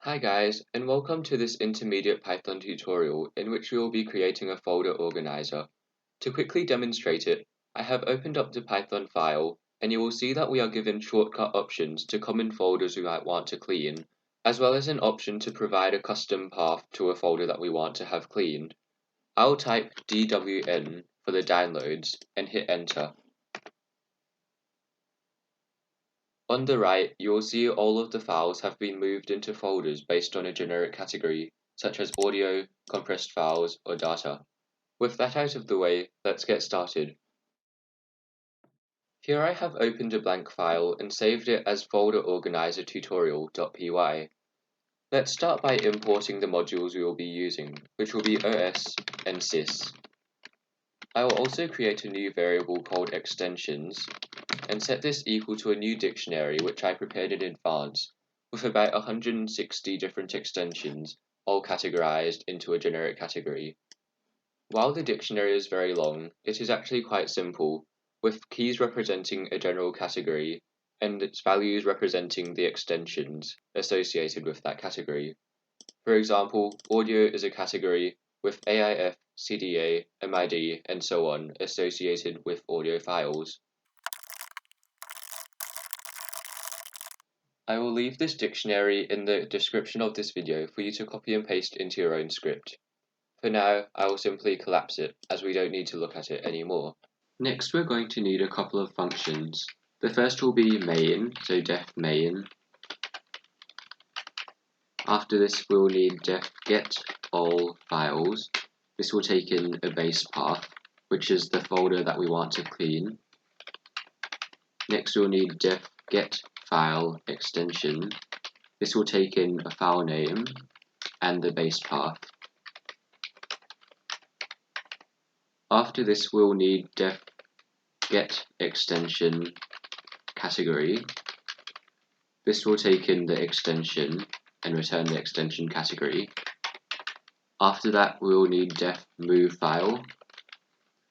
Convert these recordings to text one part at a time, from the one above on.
Hi guys, and welcome to this intermediate Python tutorial in which we will be creating a folder organizer. To quickly demonstrate it, I have opened up the Python file, and you will see that we are given shortcut options to common folders we might want to clean, as well as an option to provide a custom path to a folder that we want to have cleaned. I'll type dwn for the downloads and hit enter. On the right, you will see all of the files have been moved into folders based on a generic category, such as audio, compressed files, or data. With that out of the way, let's get started. Here I have opened a blank file and saved it as folder organizer tutorial.py. Let's start by importing the modules we will be using, which will be OS and sys. I will also create a new variable called extensions, and set this equal to a new dictionary which I prepared in advance, with about 160 different extensions, all categorized into a generic category. While the dictionary is very long, it is actually quite simple, with keys representing a general category, and its values representing the extensions associated with that category. For example, audio is a category with AIF, CDA, MID, and so on associated with audio files. I will leave this dictionary in the description of this video for you to copy and paste into your own script. For now, I will simply collapse it, as we don't need to look at it anymore. Next, we're going to need a couple of functions. The first will be main, so def main. After this, we'll need def get all files. This will take in a base path, which is the folder that we want to clean. Next, we'll need def get file extension. This will take in a file name and the base path. After this, we'll need def get extension category. This will take in the extension and return the extension category. After that, we will need def move file,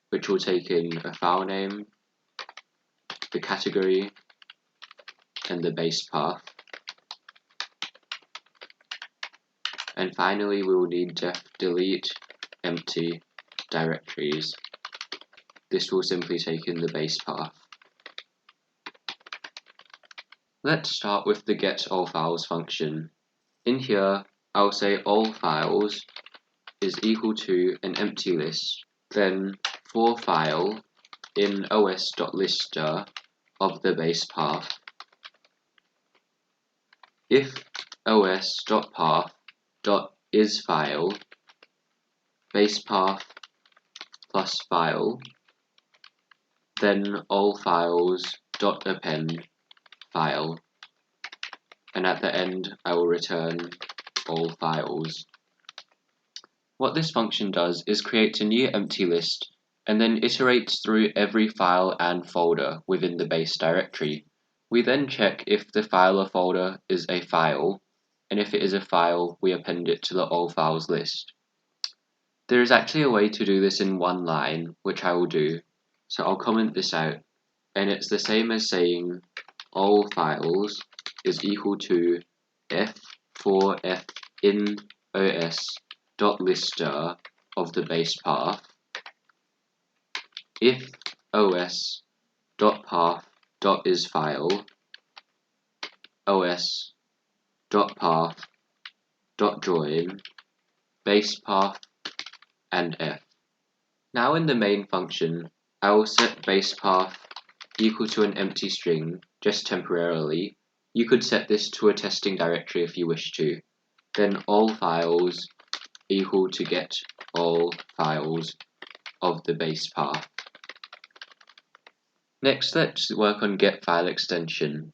which will take in a file name, the category, and the base path. And finally, we will need def delete empty directories. This will simply take in the base path. Let's start with the get all files function. In here, I'll say all files is equal to an empty list, then for file in os.lister of the base path. If os.path.isFile base path plus file, then all files.append file, and at the end I will return all files. What this function does is create a new empty list and then iterates through every file and folder within the base directory. We then check if the file or folder is a file, and if it is a file, we append it to the all files list. There is actually a way to do this in one line, which I will do, so I'll comment this out, and it's the same as saying all files is equal to f for f in os.lister of the base path if os.path.isFile os.path.join base path and f. Now in the main function, I will set base path equal to an empty string just temporarily. You could set this to a testing directory if you wish to. Then all files equal to get all files of the base path. Next, let's work on get file extension.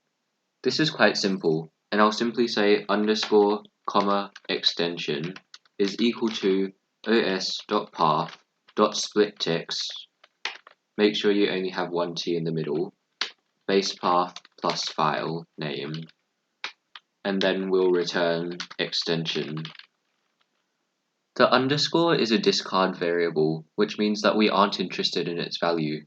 This is quite simple, and I'll simply say underscore comma extension is equal to os.path.splitText. Make sure you only have one T in the middle, base path plus file name, and then we'll return extension. The underscore is a discard variable, which means that we aren't interested in its value.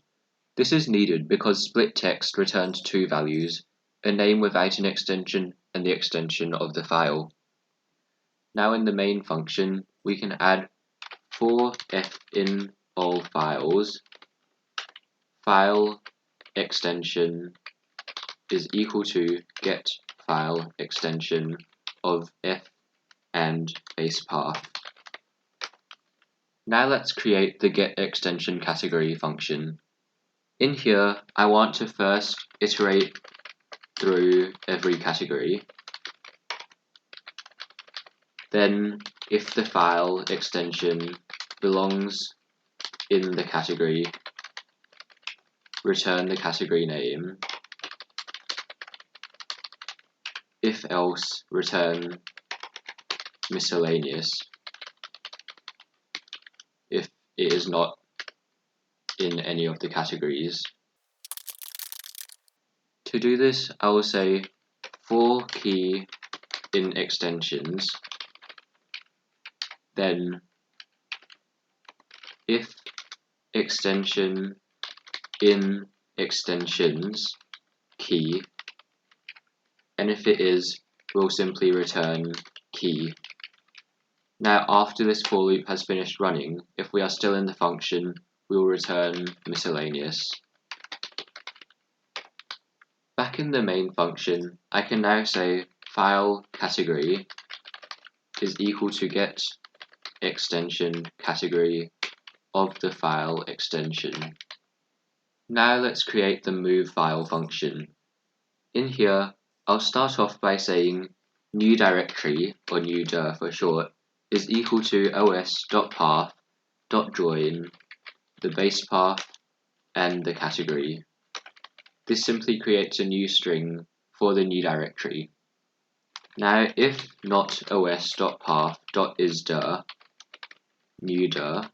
This is needed because splitText returns two values, a name without an extension and the extension of the file. Now in the main function, we can add for f in all files, file extension is equal to get file extension of f and base path. Now let's create the get extension category function. In here, I want to first iterate through every category. Then, if the file extension belongs in the category, return the category name. If else, return miscellaneous if it is not in any of the categories. To do this, I will say for key in extensions, then if extension in extensions key, and if it is, we'll simply return key. Now after this for loop has finished running, if we are still in the function, we will return miscellaneous. Back in the main function, I can now say file category is equal to get extension category of the file extension. Now let's create the move file function. In here, I'll start off by saying new directory, or new dir for short, is equal to os.path.join the base path and the category. This simply creates a new string for the new directory. Now if not os.path.isdir, new dir,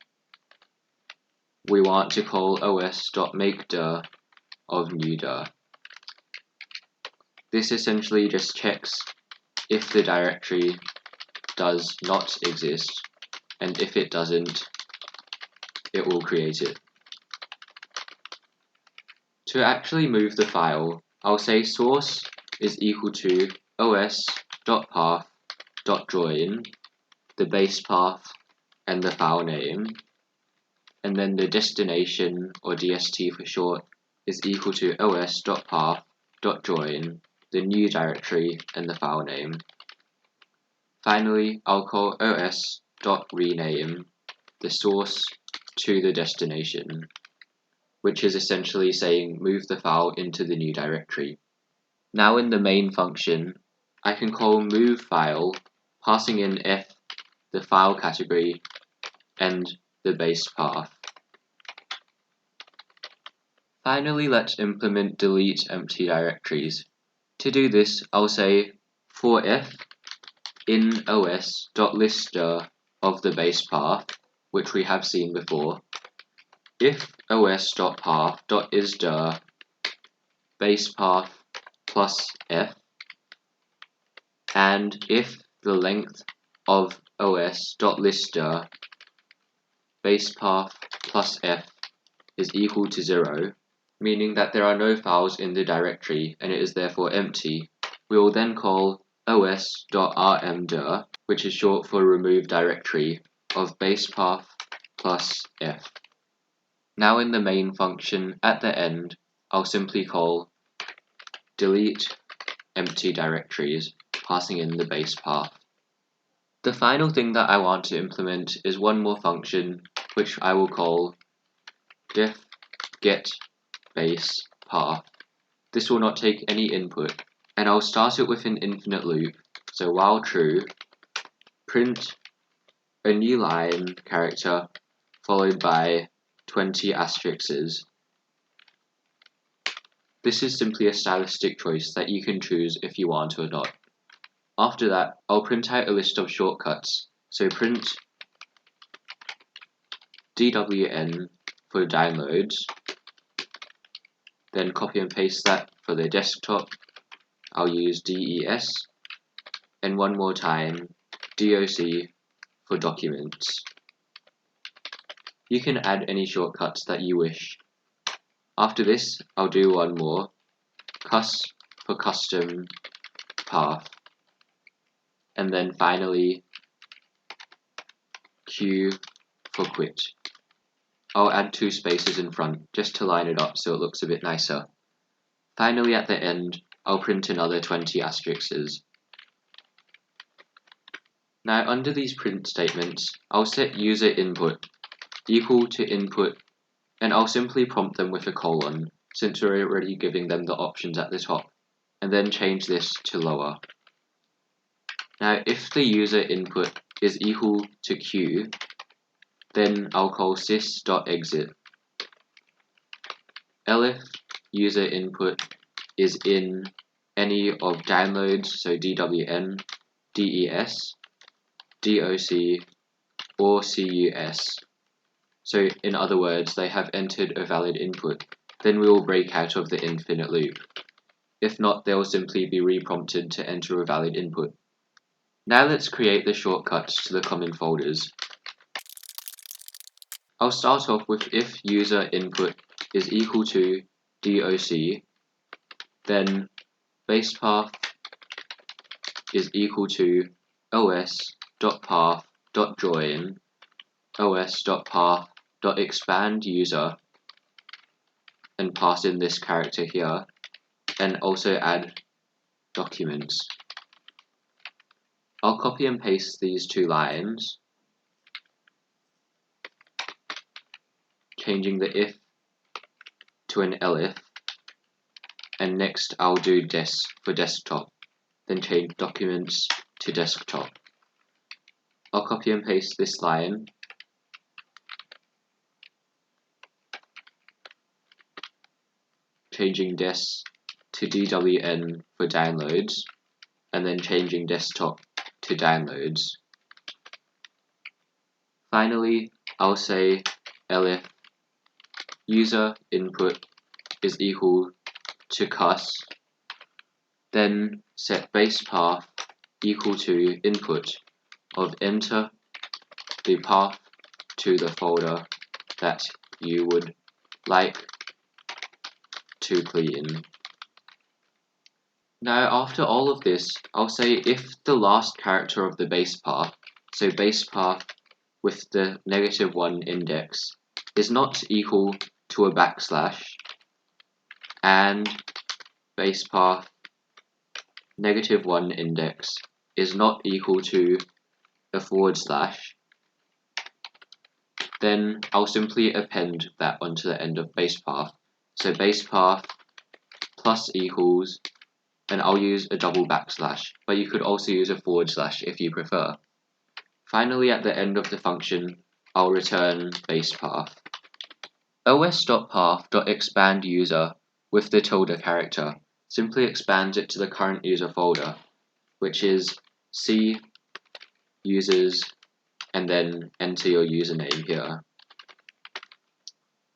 we want to call os.makedir of new dir. This essentially just checks if the directory does not exist, and if it doesn't, it will create it. To actually move the file, I'll say source is equal to os.path.join the base path and the file name, and then the destination, or DST for short, is equal to os.path.join the new directory and the file name. Finally, I'll call os.rename the source to the destination, which is essentially saying move the file into the new directory. Now in the main function, I can call move file, passing in f, the file category, and the base path. Finally, let's implement delete empty directories. To do this, I'll say for f in os.listdir of the base path, which we have seen before, if os.path.isdir base path plus f, and if the length of os.listdir base path plus f is equal to 0, meaning that there are no files in the directory and it is therefore empty, we will then call os.rmdir, which is short for remove directory, of base path plus f. Now in the main function, at the end, I'll simply call delete empty directories, passing in the base path. The final thing that I want to implement is one more function, which I will call def get base path. This will not take any input, and I'll start it with an infinite loop. So while true, print a new line character followed by 20 asterisks. This is simply a stylistic choice that you can choose if you want or not. After that, I'll print out a list of shortcuts. So print DWN for downloads, then copy and paste that for the desktop. I'll use DES, and one more time DOC for documents. You can add any shortcuts that you wish. After this, I'll do one more, cus for custom path, and then finally Q for quit. I'll add 2 spaces in front just to line it up so it looks a bit nicer. Finally, at the end, I'll print another 20 asterisks. Now, under these print statements, I'll set user input equal to input, and I'll simply prompt them with a colon, since we're already giving them the options at the top, and then change this to lower. Now, if the user input is equal to Q, then I'll call sys.exit. If user input is in any of downloads, so DWN, DES, DOC, or CUS. So in other words, they have entered a valid input, then we will break out of the infinite loop. If not, they will simply be reprompted to enter a valid input. Now let's create the shortcuts to the common folders. I'll start off with if user input is equal to DOC, then base path is equal to os.path.join os.path.expand user, and pass in this character here, and also add documents. I'll copy and paste these 2 lines, changing the if to an elif, and next I'll do des for desktop, then change documents to desktop. I'll copy and paste this line, changing des to DWN for downloads, and then changing desktop to downloads. Finally, I'll say elif user input is equal to cus, then set base path equal to input of enter the path to the folder that you would like to clean. Now, after all of this, I'll say if the last character of the base path, so base path with the -1 index, is not equal to a backslash, and base path -1 index is not equal to a /, then I'll simply append that onto the end of base path. So base path plus equals, and I'll use a double backslash, but you could also use a / if you prefer. Finally, at the end of the function, I'll return base path. os.path.expand user with the tilde character simply expands it to the current user folder, which is C users, and then enter your username here.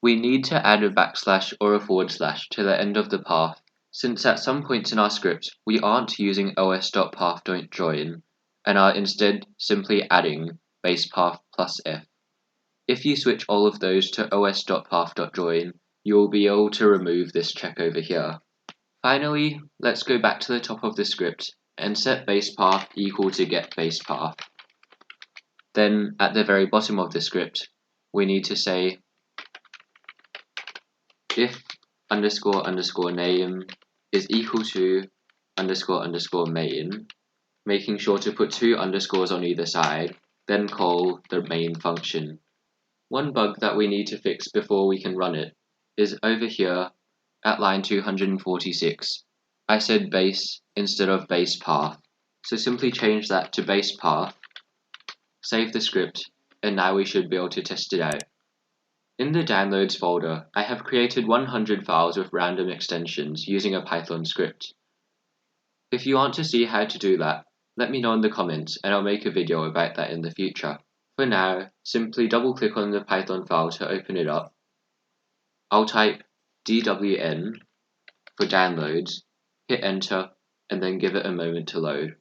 We need to add a backslash or a / to the end of the path, since at some points in our script we aren't using os.path.join and are instead simply adding base path plus f. If you switch all of those to os.path.join, you will be able to remove this check over here. Finally, let's go back to the top of the script and set base path equal to get base path. Then at the very bottom of the script, we need to say if __name is equal to __ main, making sure to put 2 underscores on either side, then call the main function. One bug that we need to fix before we can run it is over here at line 246. I said base instead of base path, so simply change that to base path, save the script, and now we should be able to test it out. In the downloads folder, I have created 100 files with random extensions using a Python script. If you want to see how to do that, let me know in the comments and I'll make a video about that in the future. For now, simply double click on the Python file to open it up. I'll type DWN for downloads, hit enter, and then give it a moment to load.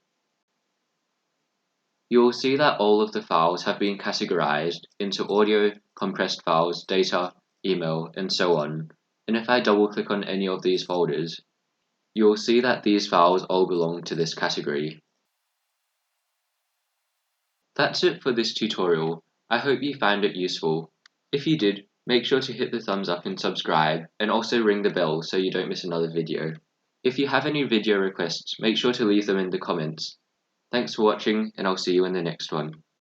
You will see that all of the files have been categorized into audio, compressed files, data, email, and so on. And if I double click on any of these folders, you will see that these files all belong to this category. That's it for this tutorial. I hope you found it useful. If you did, make sure to hit the thumbs up and subscribe, and also ring the bell so you don't miss another video. If you have any video requests, make sure to leave them in the comments. Thanks for watching, and I'll see you in the next one.